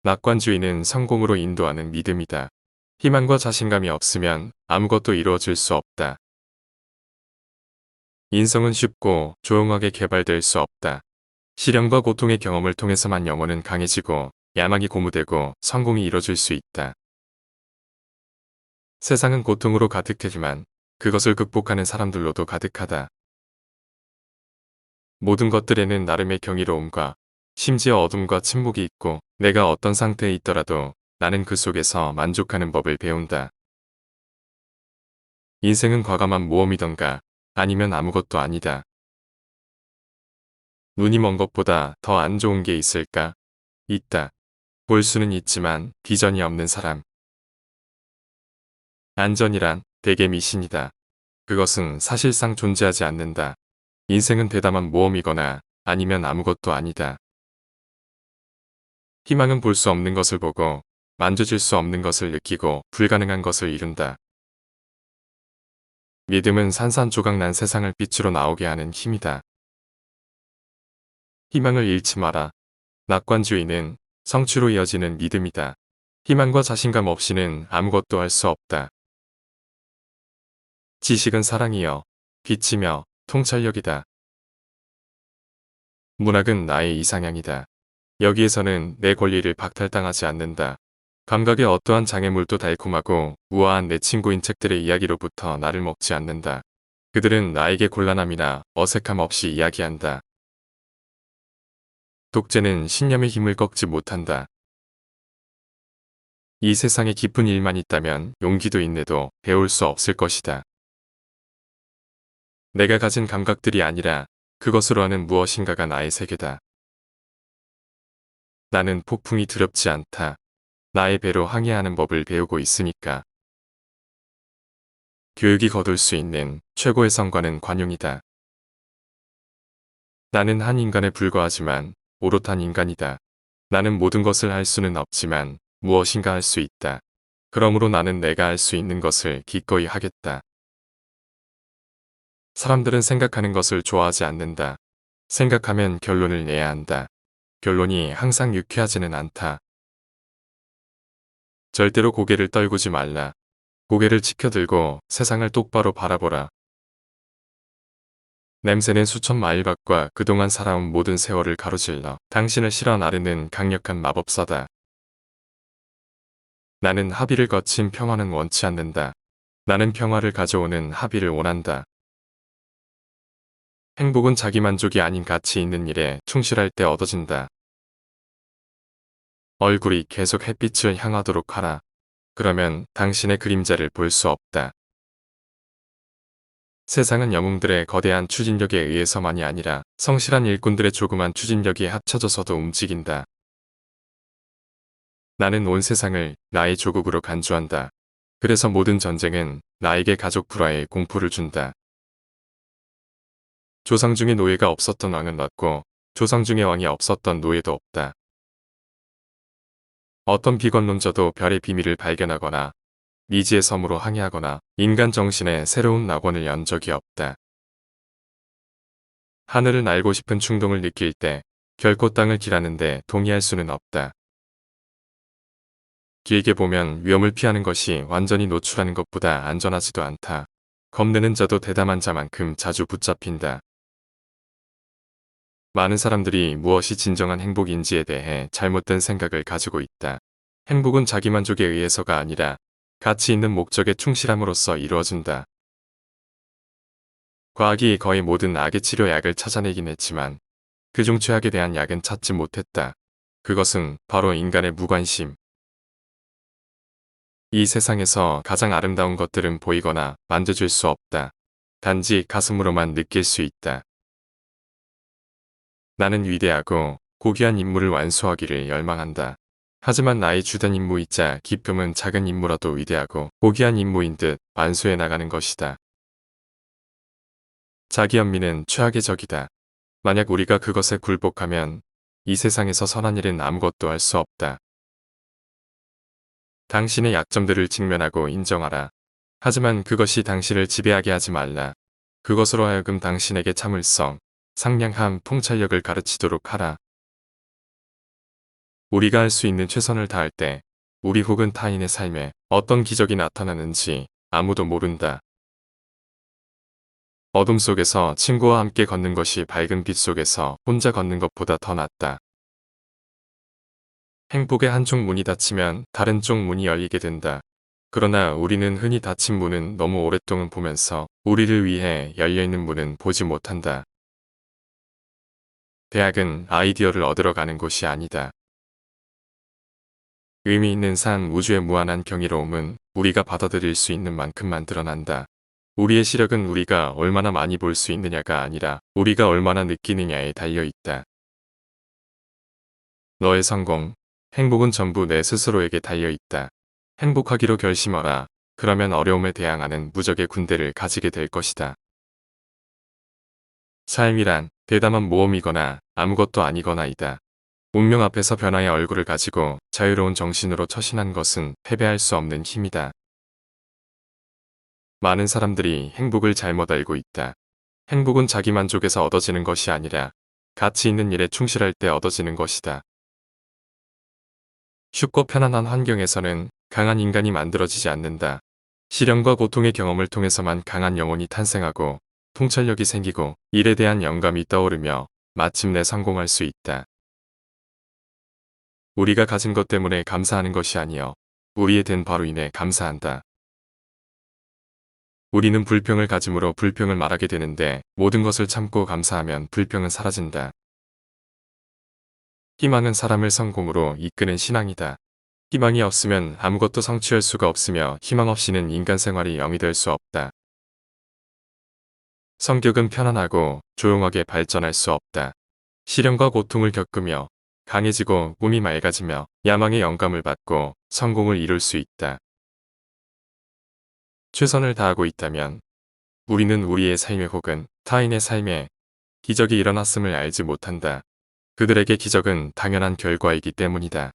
낙관주의는 성공으로 인도하는 믿음이다. 희망과 자신감이 없으면 아무것도 이루어질 수 없다. 인성은 쉽고 조용하게 개발될 수 없다. 시련과 고통의 경험을 통해서만 영혼은 강해지고 야망이 고무되고 성공이 이뤄질 수 있다. 세상은 고통으로 가득하지만 그것을 극복하는 사람들로도 가득하다. 모든 것들에는 나름의 경이로움과 심지어 어둠과 침묵이 있고 내가 어떤 상태에 있더라도 나는 그 속에서 만족하는 법을 배운다. 인생은 과감한 모험이던가 아니면 아무것도 아니다. 눈이 먼 것보다 더 안 좋은 게 있을까? 있다. 볼 수는 있지만 비전이 없는 사람. 안전이란 대개 미신이다. 그것은 사실상 존재하지 않는다. 인생은 대담한 모험이거나 아니면 아무것도 아니다. 희망은 볼 수 없는 것을 보고 만져질 수 없는 것을 느끼고 불가능한 것을 이룬다. 믿음은 산산조각 난 세상을 빛으로 나오게 하는 힘이다. 희망을 잃지 마라. 낙관주의는 성취로 이어지는 믿음이다. 희망과 자신감 없이는 아무것도 할 수 없다. 지식은 사랑이여 빛이며 통찰력이다. 문학은 나의 이상향이다. 여기에서는 내 권리를 박탈당하지 않는다. 감각의 어떠한 장애물도 달콤하고 우아한 내 친구인 책들의 이야기로부터 나를 먹지 않는다. 그들은 나에게 곤란함이나 어색함 없이 이야기한다. 독재는 신념의 힘을 꺾지 못한다. 이 세상에 깊은 일만 있다면 용기도 인내도 배울 수 없을 것이다. 내가 가진 감각들이 아니라 그것으로 하는 무엇인가가 나의 세계다. 나는 폭풍이 두렵지 않다. 나의 배로 항해하는 법을 배우고 있으니까. 교육이 거둘 수 있는 최고의 성과는 관용이다. 나는 한 인간에 불과하지만 오롯한 인간이다. 나는 모든 것을 할 수는 없지만 무엇인가 할 수 있다. 그러므로 나는 내가 할 수 있는 것을 기꺼이 하겠다. 사람들은 생각하는 것을 좋아하지 않는다. 생각하면 결론을 내야 한다. 결론이 항상 유쾌하지는 않다. 절대로 고개를 떨구지 말라. 고개를 치켜들고 세상을 똑바로 바라보라. 냄새는 수천 마일 밖과 그동안 살아온 모든 세월을 가로질러 당신을 실어 나르는 강력한 마법사다. 나는 합의를 거친 평화는 원치 않는다. 나는 평화를 가져오는 합의를 원한다. 행복은 자기 만족이 아닌 가치 있는 일에 충실할 때 얻어진다. 얼굴이 계속 햇빛을 향하도록 하라. 그러면 당신의 그림자를 볼 수 없다. 세상은 영웅들의 거대한 추진력에 의해서만이 아니라 성실한 일꾼들의 조그만 추진력이 합쳐져서도 움직인다. 나는 온 세상을 나의 조국으로 간주한다. 그래서 모든 전쟁은 나에게 가족 불화에 공포를 준다. 조상 중에 노예가 없었던 왕은 없고 조상 중에 왕이 없었던 노예도 없다. 어떤 비관론자도 별의 비밀을 발견하거나 미지의 섬으로 항해하거나 인간 정신에 새로운 낙원을 연 적이 없다. 하늘을 날고 싶은 충동을 느낄 때 결코 땅을 기라는데 동의할 수는 없다. 길게 보면 위험을 피하는 것이 완전히 노출하는 것보다 안전하지도 않다. 겁내는 자도 대담한 자만큼 자주 붙잡힌다. 많은 사람들이 무엇이 진정한 행복인지에 대해 잘못된 생각을 가지고 있다. 행복은 자기만족에 의해서가 아니라 가치 있는 목적에 충실함으로써 이루어진다. 과학이 거의 모든 악의 치료약을 찾아내긴 했지만 그중 최악에 대한 약은 찾지 못했다. 그것은 바로 인간의 무관심. 이 세상에서 가장 아름다운 것들은 보이거나 만져질 수 없다. 단지 가슴으로만 느낄 수 있다. 나는 위대하고 고귀한 임무를 완수하기를 열망한다. 하지만 나의 주된 임무이자 기쁨은 작은 임무라도 위대하고 고귀한 임무인 듯 완수해 나가는 것이다. 자기 연민은 최악의 적이다. 만약 우리가 그것에 굴복하면 이 세상에서 선한 일은 아무것도 할 수 없다. 당신의 약점들을 직면하고 인정하라. 하지만 그것이 당신을 지배하게 하지 말라. 그것으로 하여금 당신에게 참을성, 상냥함, 통찰력을 가르치도록 하라. 우리가 할 수 있는 최선을 다할 때 우리 혹은 타인의 삶에 어떤 기적이 나타나는지 아무도 모른다. 어둠 속에서 친구와 함께 걷는 것이 밝은 빛 속에서 혼자 걷는 것보다 더 낫다. 행복의 한쪽 문이 닫히면 다른 쪽 문이 열리게 된다. 그러나 우리는 흔히 닫힌 문은 너무 오랫동안 보면서 우리를 위해 열려있는 문은 보지 못한다. 대학은 아이디어를 얻으러 가는 곳이 아니다. 의미 있는 삶, 우주의 무한한 경이로움은 우리가 받아들일 수 있는 만큼만 드러난다. 우리의 시력은 우리가 얼마나 많이 볼 수 있느냐가 아니라 우리가 얼마나 느끼느냐에 달려 있다. 너의 성공, 행복은 전부 내 스스로에게 달려 있다. 행복하기로 결심하라. 그러면 어려움에 대항하는 무적의 군대를 가지게 될 것이다. 삶이란 대담한 모험이거나 아무것도 아니거나이다. 운명 앞에서 변화의 얼굴을 가지고 자유로운 정신으로 처신한 것은 패배할 수 없는 힘이다. 많은 사람들이 행복을 잘못 알고 있다. 행복은 자기 만족에서 얻어지는 것이 아니라 가치 있는 일에 충실할 때 얻어지는 것이다. 쉽고 편안한 환경에서는 강한 인간이 만들어지지 않는다. 시련과 고통의 경험을 통해서만 강한 영혼이 탄생하고 통찰력이 생기고 일에 대한 영감이 떠오르며 마침내 성공할 수 있다. 우리가 가진 것 때문에 감사하는 것이 아니여 우리의 된 바로 인해 감사한다. 우리는 불평을 가짐으로 불평을 말하게 되는데 모든 것을 참고 감사하면 불평은 사라진다. 희망은 사람을 성공으로 이끄는 신앙이다. 희망이 없으면 아무것도 성취할 수가 없으며 희망 없이는 인간 생활이 영이 될 수 없다. 성격은 편안하고 조용하게 발전할 수 없다. 시련과 고통을 겪으며 강해지고 꿈이 맑아지며 야망의 영감을 받고 성공을 이룰 수 있다. 최선을 다하고 있다면 우리는 우리의 삶에 혹은 타인의 삶에 기적이 일어났음을 알지 못한다. 그들에게 기적은 당연한 결과이기 때문이다.